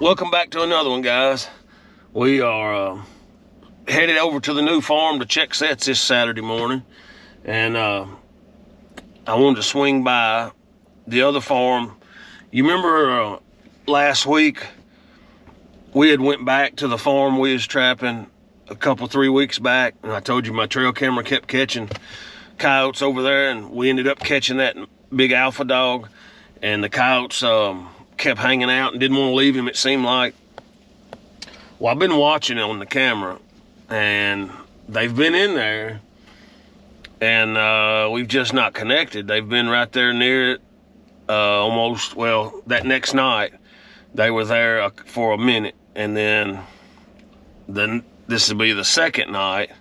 Welcome back to another one, guys. We are headed over to the new farm to check sets this Saturday morning, and I wanted to swing by the other farm. You remember last week we had went back to the farm we was trapping a couple 3 weeks back, and I told you my trail camera kept catching coyotes over there, and we ended up catching that big alpha dog, and the coyotes kept hanging out and didn't want to leave him, it seemed like. Well, I've been watching it on the camera, and they've been in there, and we've just not connected. They've been right there near it almost, well, that next night they were there for a minute, and then this will be the second night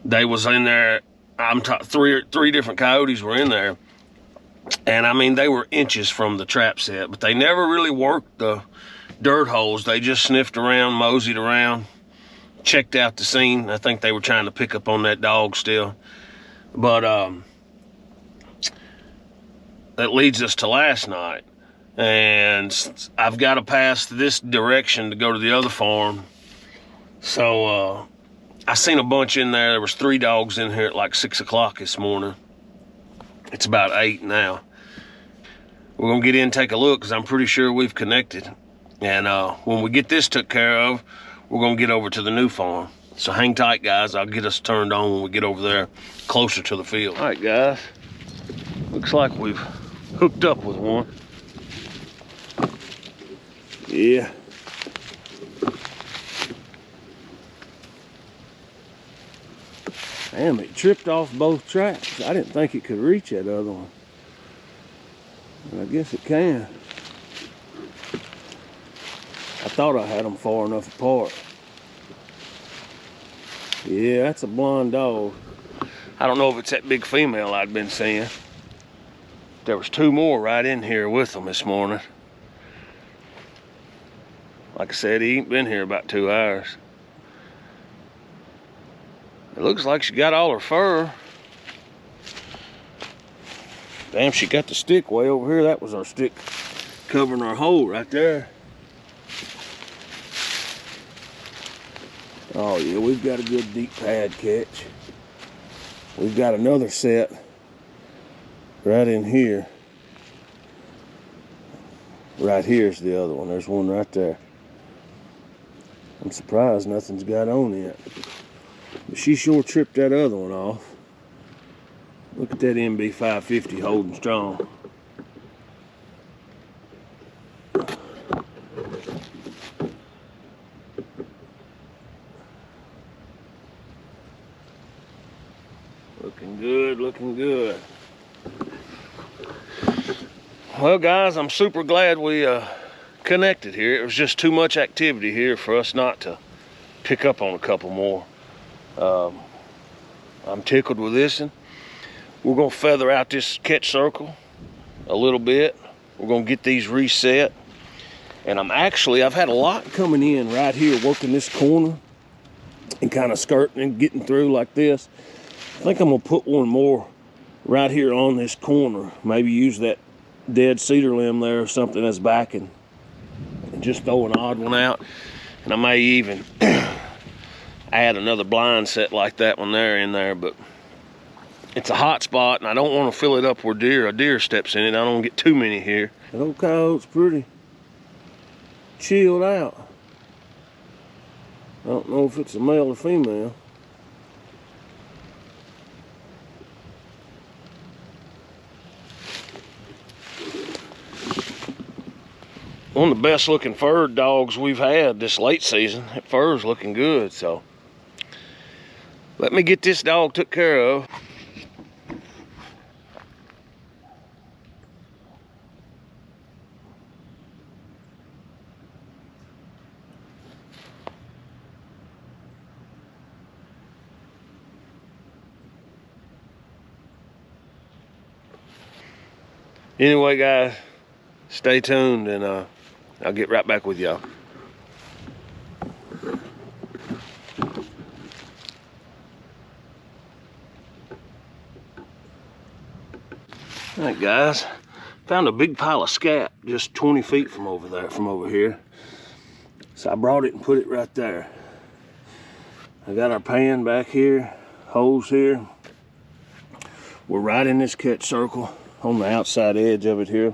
they was in there. Three different coyotes were in there, and I mean, they were inches from the trap set, but they never really worked the dirt holes. They just sniffed around, moseyed around, checked out the scene. I think they were trying to pick up on that dog still. But that leads us to last night, and I've got to pass this direction to go to the other farm. So I seen a bunch in there. There was 3 dogs in here at like 6 o'clock this morning. It's about 8 now. We're gonna get in and take a look, because I'm pretty sure we've connected. And when we get this took care of, we're gonna get over to the new farm. So hang tight, guys. I'll get us turned on when we get over there closer to the field. All right, guys. Looks like we've hooked up with one. Yeah. Damn, it tripped off both traps. I didn't think it could reach that other one, but I guess it can. I thought I had them far enough apart. Yeah, that's a blonde dog. I don't know if it's that big female I'd been seeing. There was 2 more right in here with them this morning. Like I said, he ain't been here about 2 hours. It looks like she got all her fur. Damn, she got the stick way over here. That was our stick covering our hole right there. Oh yeah, we've got a good deep pad catch. We've got another set right in here. Right here's the other one. There's one right there. I'm surprised nothing's got on yet. But she sure tripped that other one off. Look at that MB 550 holding strong. Looking good, looking good. Well, guys, I'm super glad we connected here. It was just too much activity here for us not to pick up on a couple more. I'm tickled with this one. We're gonna feather out this catch circle a little bit. We're gonna get these reset. And I've had a lot coming in right here, working this corner and kind of skirting and getting through like this. I think I'm gonna put one more right here on this corner. Maybe use that dead cedar limb there or something that's backing, and just throw an odd one out. And I may even add another blind set like that one there in there, but it's a hot spot, and I don't want to fill it up where a deer steps in it. I don't get too many here. That old coyote's pretty chilled out. I don't know if it's a male or female. One of the best looking fur dogs we've had this late season. That fur's looking good, so let me get this dog took care of. Anyway, guys, stay tuned, and I'll get right back with y'all. All right, guys, found a big pile of scat just 20 feet from over here. So I brought it and put it right there. I got our pan back here, holes here. We're right in this catch circle on the outside edge of it here.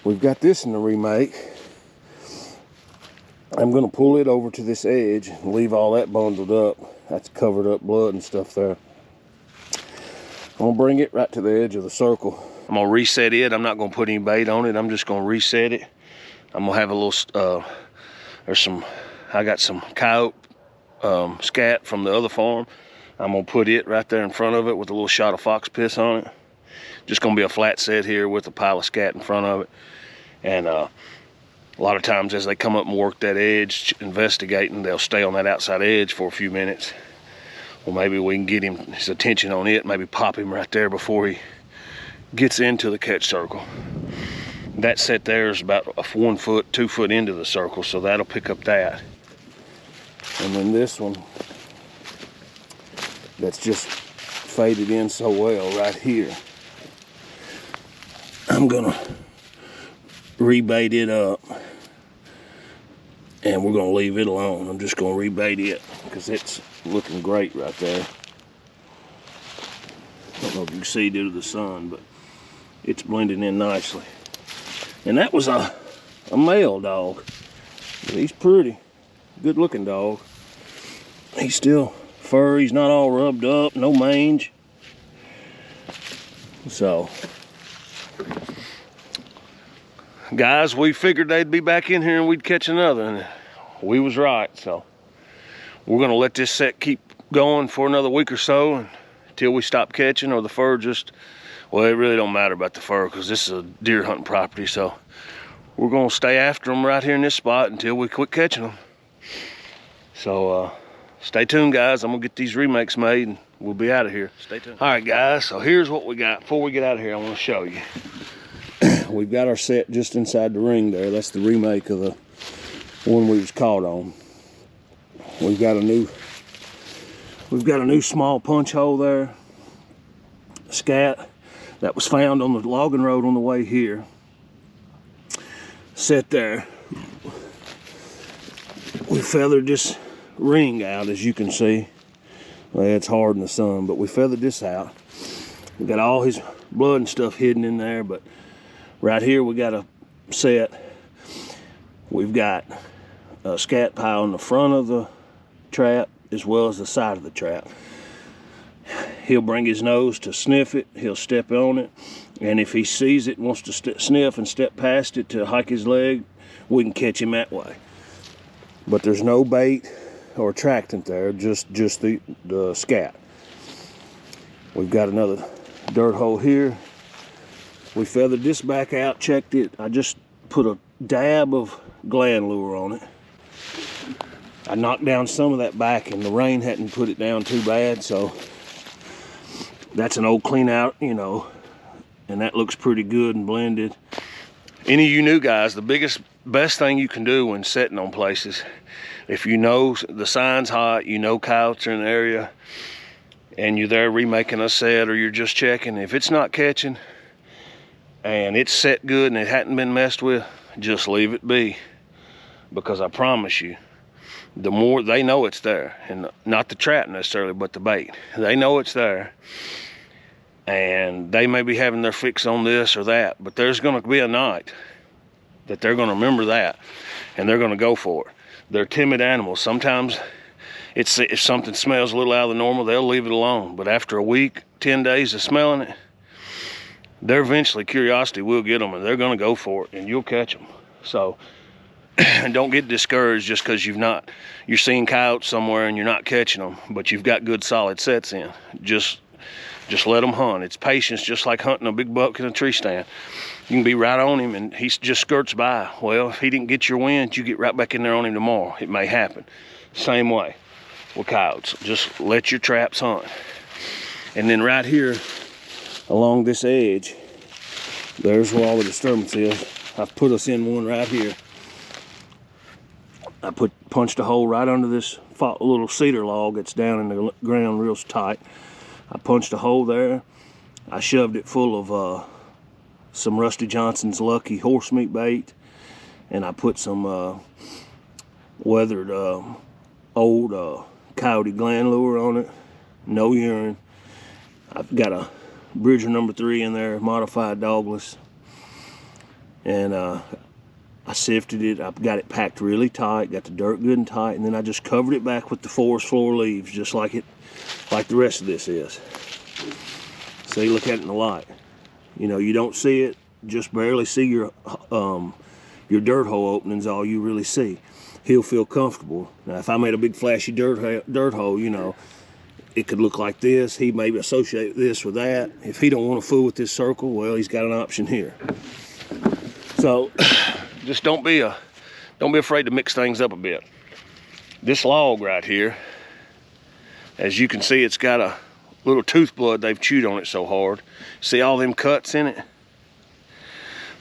We've got this in the remake. I'm gonna pull it over to this edge and leave all that bundled up. That's covered up blood and stuff there. I'm gonna bring it right to the edge of the circle. I'm gonna reset it. I'm not gonna put any bait on it. I'm just gonna reset it. I'm gonna have a little, I got some coyote scat from the other farm. I'm gonna put it right there in front of it with a little shot of fox piss on it. Just gonna be a flat set here with a pile of scat in front of it. And a lot of times as they come up and work that edge, investigating, they'll stay on that outside edge for a few minutes. Well, maybe we can get his attention on it, maybe pop him right there before he gets into the catch circle. That set there is about a 1 foot, 2 foot into the circle, so that'll pick up that. And then this one, that's just faded in so well right here. I'm gonna rebait it up and we're gonna leave it alone. I'm just gonna rebait it because it's looking great right there. I don't know if you can see due to the sun, but it's blending in nicely. And that was a male dog. He's pretty good looking dog. He's still fur, he's not all rubbed up, no mange. So guys, we figured they'd be back in here and we'd catch another, and we was right. So we're gonna let this set keep going for another week or so until we stop catching, or the fur just, well, it really don't matter about the fur because this is a deer hunting property. So we're gonna stay after them right here in this spot until we quit catching them. So stay tuned, guys. I'm gonna get these remakes made and we'll be out of here. Stay tuned. All right, guys, so here's what we got. Before we get out of here, I want to show you. We've got our set just inside the ring there. That's the remake of the one we was caught on. We've got a new small punch hole there. Scat that was found on the logging road on the way here. Set there. We feathered this ring out, as you can see. Well, it's hard in the sun, but we feathered this out. We got all his blood and stuff hidden in there, but right here we got a set. We've got a scat pile in the front of the trap as well as the side of the trap. He'll bring his nose to sniff it, he'll step on it, and if he sees it and wants to sniff and step past it to hike his leg, we can catch him that way. But there's no bait or attractant there, just the scat. We've got another dirt hole here. We feathered this back out, checked it. I just put a dab of gland lure on it. I knocked down some of that back and the rain hadn't put it down too bad, so that's an old clean out, you know, and that looks pretty good and blended. Any of you new guys, the best thing you can do when setting on places, if you know the sign's hot, you know coyotes are in the area, and you're there remaking a set or you're just checking, if it's not catching and it's set good and it hadn't been messed with, just leave it be. Because I promise you, the more they know it's there, and not the trap necessarily, but the bait, they know it's there, and they may be having their fix on this or that, but there's going to be a night that they're going to remember that and they're going to go for it. They're timid animals. Sometimes if something smells a little out of the normal, they'll leave it alone, but after a week, 10 days of smelling it, they're eventually, curiosity will get them and they're going to go for it and you'll catch them. So don't get discouraged just because you're seeing coyotes somewhere and you're not catching them, but you've got good solid sets in. Just let them hunt. It's patience, just like hunting a big buck in a tree stand. You can be right on him and he just skirts by. Well, if he didn't get your wind, you get right back in there on him tomorrow. It may happen. Same way with coyotes. Just let your traps hunt. And then right here along this edge, there's where all the disturbance is. I've put us in one right here. I punched a hole right under this little cedar log that's down in the ground real tight. I punched a hole there. I shoved it full of some Rusty Johnson's Lucky horse meat bait and I put some weathered old Coyote gland lure on it. No urine. I've got a Bridger number 3 in there, modified dogless, and I sifted it. I've got it packed really tight, got the dirt good and tight, and then I just covered it back with the forest floor leaves, just like the rest of this is. See, look at it in the light. You know, you don't see it, just barely see your dirt hole openings, all you really see. He'll feel comfortable. Now, if I made a big flashy dirt hole, you know, it could look like this. He maybe associate this with that. If he don't want to fool with this circle, well, he's got an option here. So just don't be afraid to mix things up a bit. This log right here, as you can see, it's got a little tooth blood. They've chewed on it so hard. See all them cuts in it?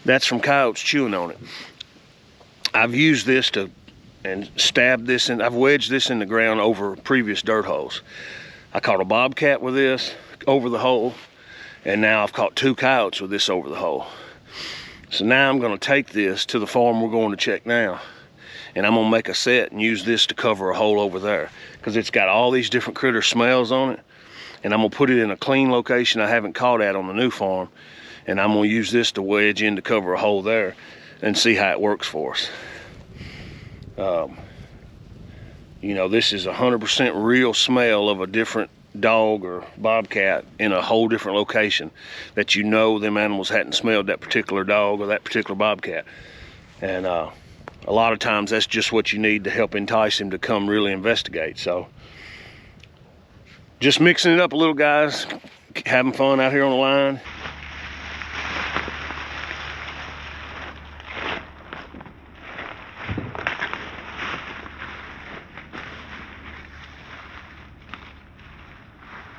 That's from coyotes chewing on it. I've used this and stabbed this in. I've wedged this in the ground over previous dirt holes. I caught a bobcat with this over the hole, and now I've caught 2 coyotes with this over the hole. So now I'm going to take this to the farm we're going to check now, and I'm going to make a set and use this to cover a hole over there, because it's got all these different critter smells on it, and I'm going to put it in a clean location I haven't caught at on the new farm, and I'm going to use this to wedge in to cover a hole there and see how it works for us. You know, this is 100% real smell of a different dog or bobcat in a whole different location that you know them animals hadn't smelled that particular dog or that particular bobcat. And a lot of times that's just what you need to help entice him to come really investigate. So just mixing it up a little, guys, having fun out here on the line.